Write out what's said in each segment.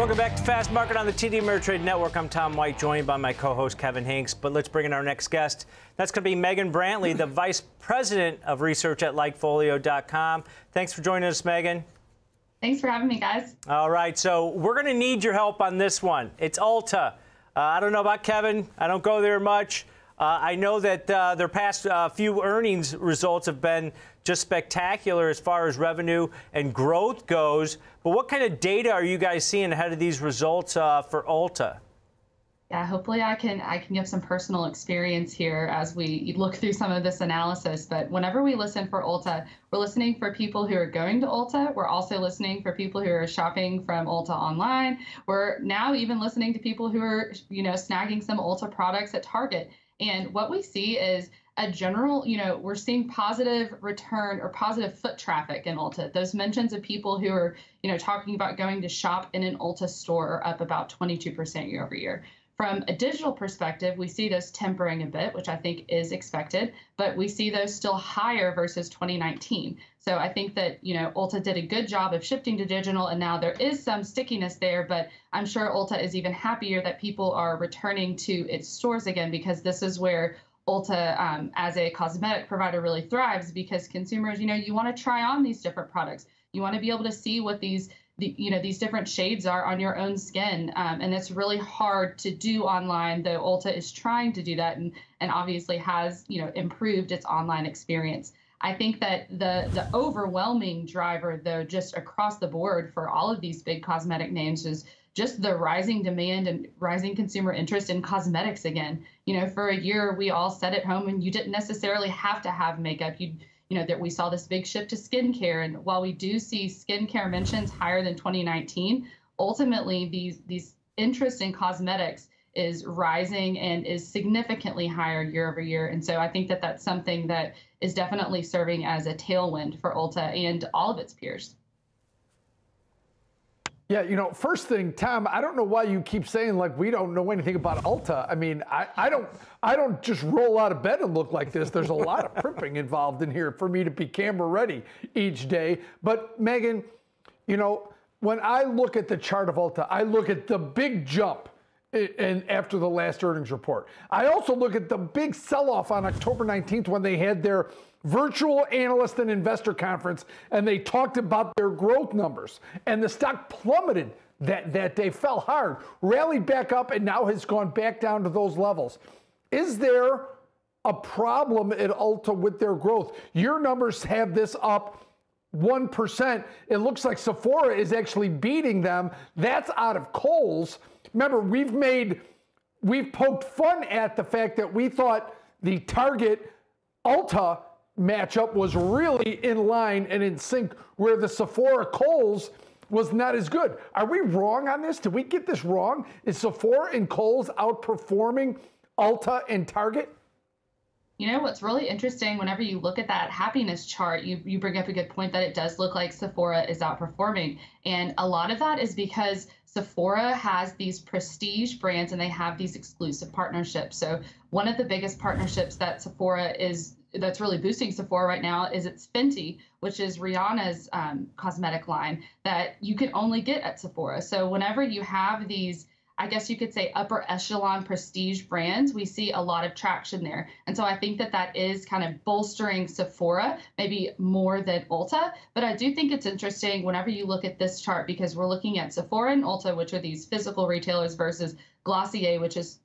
Welcome back to Fast Market on the TD Ameritrade Network. I'm Tom White, joined by my co-host Kevin Hinks. But let's bring in our next guest. That's going to be Megan Brantley, the Vice President of Research at LikeFolio.com. Thanks for joining us, Megan. Thanks for having me, guys. All right, so we're going to need your help on this one. It's Ulta. I don't know about Kevin. I don't go there much. I know that their past few earnings results have been just spectacular as far as revenue and growth goes. But what kind of data are you guys seeing ahead of these results for Ulta? Yeah, hopefully I can give some personal experience here as we look through some of this analysis. But whenever we listen for Ulta, we're listening for people who are going to Ulta. We're also listening for people who are shopping from Ulta online. We're now even listening to people who are, snagging some Ulta products at Target. And what we see is a general, we're seeing positive return or positive foot traffic in Ulta. Those mentions of people who are, talking about going to shop in an Ulta store are up about 22% year over year. From a digital perspective, we see those tempering a bit, which I think is expected, but we see those still higher versus 2019. So I think that, Ulta did a good job of shifting to digital, and now there is some stickiness there, but I'm sure Ulta is even happier that people are returning to its stores again, because this is where Ulta, as a cosmetic provider, really thrives, because consumers, you want to try on these different products. You want to be able to see what these different shades are on your own skin. And it's really hard to do online, though Ulta is trying to do that and obviously has, improved its online experience. I think that the overwhelming driver, though, just across the board for all of these big cosmetic names is just the rising demand and rising consumer interest in cosmetics again. For a year, we all sat at home and you didn't necessarily have to have makeup. That we saw this big shift to skincare. And while we do see skincare mentions higher than 2019, ultimately these interest in cosmetics is rising and is significantly higher year over year. And so I think that that's something that is definitely serving as a tailwind for Ulta and all of its peers. Yeah, first thing, Tom, I don't know why you keep saying like we don't know anything about Ulta. I mean, I don't just roll out of bed and look like this. There's a lot of primping involved in here for me to be camera ready each day. But Megan, when I look at the chart of Ulta, I look at the big jump after the last earnings report. I also look at the big sell-off on October 19th when they had their virtual analyst and investor conference, and they talked about their growth numbers. And the stock plummeted that day, fell hard, rallied back up, and now has gone back down to those levels. Is there a problem at Ulta with their growth? Your numbers have this up 1%. It looks like Sephora is actually beating them. That's out of Kohl's. Remember, we've poked fun at the fact that we thought the Target Ulta matchup was really in line and in sync, where the Sephora Kohl's was not as good. Are we wrong on this? Did we get this wrong? Is Sephora and Kohl's outperforming Ulta and Target? What's really interesting, whenever you look at that happiness chart, you bring up a good point that it does look like Sephora is outperforming. And a lot of that is because Sephora has these prestige brands and they have these exclusive partnerships. So one of the biggest partnerships that that's really boosting Sephora right now is its Fenty, which is Rihanna's cosmetic line that you can only get at Sephora. So whenever you have these, I guess you could say, upper echelon prestige brands, we see a lot of traction there. And so I think that is kind of bolstering Sephora, maybe more than Ulta. But I do think it's interesting whenever you look at this chart, because we're looking at Sephora and Ulta, which are these physical retailers, versus Glossier, which is,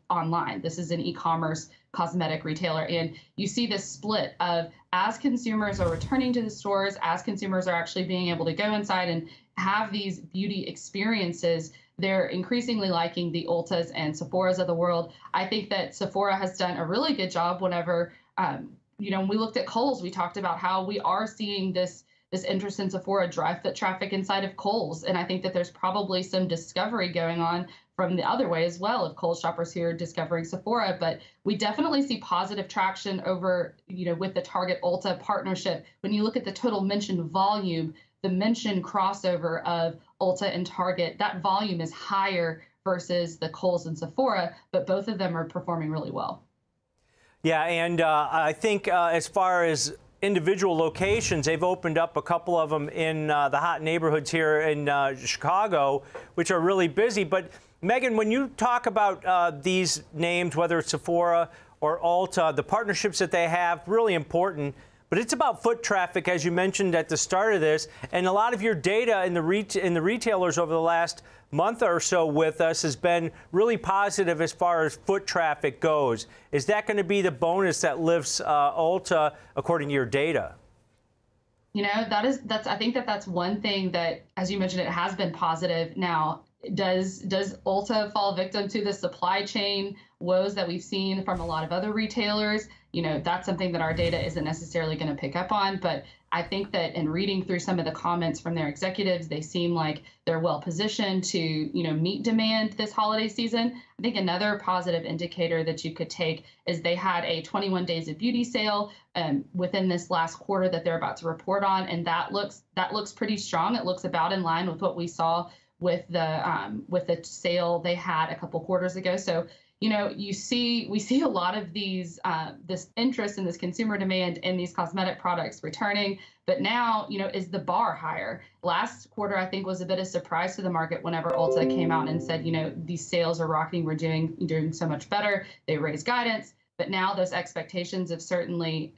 online. This is an e-commerce cosmetic retailer. And you see this split of, as consumers are returning to the stores, as consumers are actually being able to go inside and have these beauty experiences, they're increasingly liking the Ultas and Sephoras of the world. I think that Sephora has done a really good job whenever, when we looked at Kohl's, we talked about how we are seeing this interest in Sephora drive foot traffic inside of Kohl's. And I think that there's probably some discovery going on from the other way as well, of Kohl's shoppers who are discovering Sephora. But we definitely see positive traction over, with the Target Ulta partnership. When you look at the total mentioned volume, the mentioned crossover of Ulta and Target, that volume is higher versus the Kohl's and Sephora, but both of them are performing really well. Yeah, and I think as far as individual locations. They've opened up a couple of them in the hot neighborhoods here in Chicago, which are really busy. But Megan, when you talk about these names, whether it's Sephora or Ulta, the partnerships that they have, really important. But it's about foot traffic, as you mentioned at the start of this, and a lot of your data in the retailers over the last month or so with us has been really positive as far as foot traffic goes. Is that going to be the bonus that lifts Ulta according to your data? You know, I think that's one thing that, as you mentioned, it has been positive. Now, does Ulta fall victim to the supply chain woes that we've seen from a lot of other retailers? You know, that's something that our data isn't necessarily going to pick up on. But I think that in reading through some of the comments from their executives, they seem like they're well positioned to, you know, meet demand this holiday season. I think another positive indicator that you could take is they had a 21 days of beauty sale within this last quarter that they're about to report on, and that looks pretty strong. It looks about in line with what we saw with the sale they had a couple quarters ago. So, you know, we see a lot of these this interest in this consumer demand in these cosmetic products returning. But now, you know, is the bar higher? Last quarter, I think, was a bit of surprise to the market whenever Ulta came out and said, you know, these sales are rocketing. We're doing so much better. They raised guidance. But now those expectations have certainly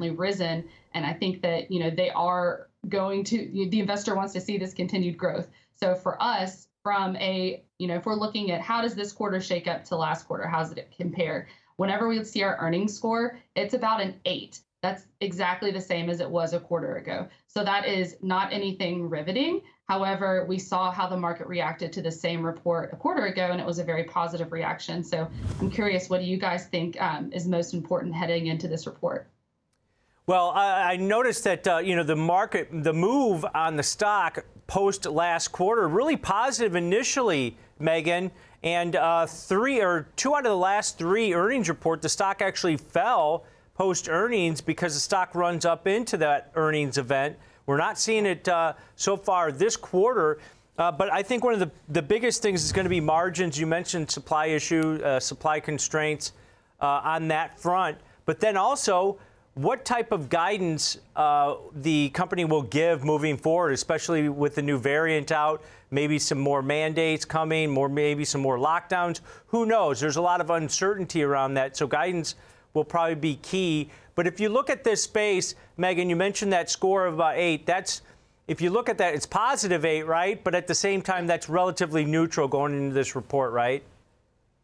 risen. And I think that, you know, they are going to, the investor wants to see this continued growth. So for us, from a, you know, if we're looking at how does this quarter shake up to last quarter, how does it compare? Whenever we see our earnings score, it's about an 8. That's exactly the same as it was a quarter ago. So that is not anything riveting. However, we saw how the market reacted to the same report a quarter ago, and it was a very positive reaction. So I'm curious, what do you guys think is most important heading into this report? Well, I noticed that, you know, the move on the stock post last quarter, really positive initially, Megan, and 2 out of the last 3 earnings report, the stock actually fell post earnings because the stock runs up into that earnings event. We're not seeing it so far this quarter. But I think one of the biggest things is going to be margins. You mentioned supply supply constraints on that front. But then also, what type of guidance the company will give moving forward, especially with the new variant out, maybe some more mandates coming, maybe some more lockdowns. Who knows? There's a lot of uncertainty around that. So guidance will probably be key. But if you look at this space, Megan, you mentioned that score of about 8. If you look at that, it's positive 8, right? But at the same time, that's relatively neutral going into this report, right?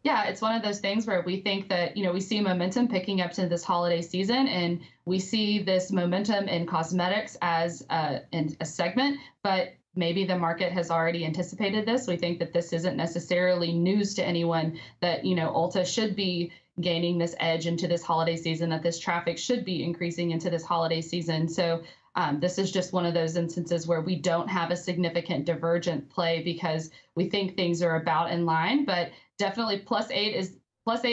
Yeah, it's one of those things where we think that, you know, we see momentum picking up to this holiday season, and we see this momentum in cosmetics as a segment, but maybe the market has already anticipated this. We think that this isn't necessarily news to anyone, that, you know, Ulta should be gaining this edge into this holiday season, that this traffic should be increasing into this holiday season. So this is just one of those instances where we don't have a significant divergent play because we think things are about in line, but definitely +8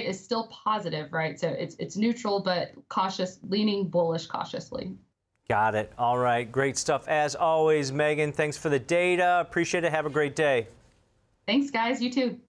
is still positive, right? So it's neutral, but cautious, leaning bullish cautiously. Got it. All right. Great stuff. As always, Megan, thanks for the data. Appreciate it. Have a great day. Thanks, guys. You too.